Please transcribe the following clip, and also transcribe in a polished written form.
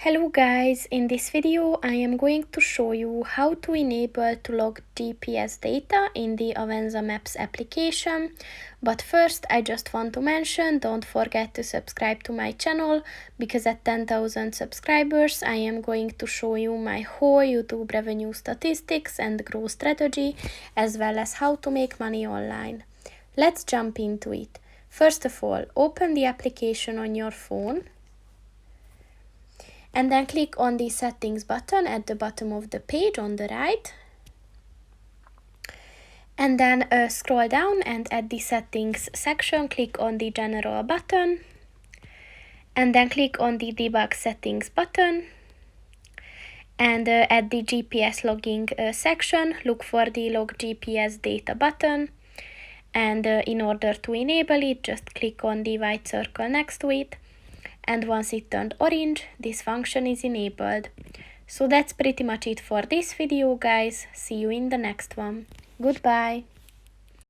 Hello guys, in this video I am going to show you how to enable to log GPS data in the Avenza Maps application. But first I just want to mention, don't forget to subscribe to my channel, because at 10,000 subscribers I am going to show you my whole YouTube revenue statistics and growth strategy, as well as how to make money online. Let's jump into it. First of all, open the application on your phone. And then click on the settings button at the bottom of the page on the right. And then scroll down, and at the settings section, click on the general button. And then click on the debug settings button. And at the GPS logging section, look for the log GPS data button. And in order to enable it, just click on the white circle next to it. And once it turned orange, this function is enabled. So that's pretty much it for this video, guys. See you in the next one. Goodbye.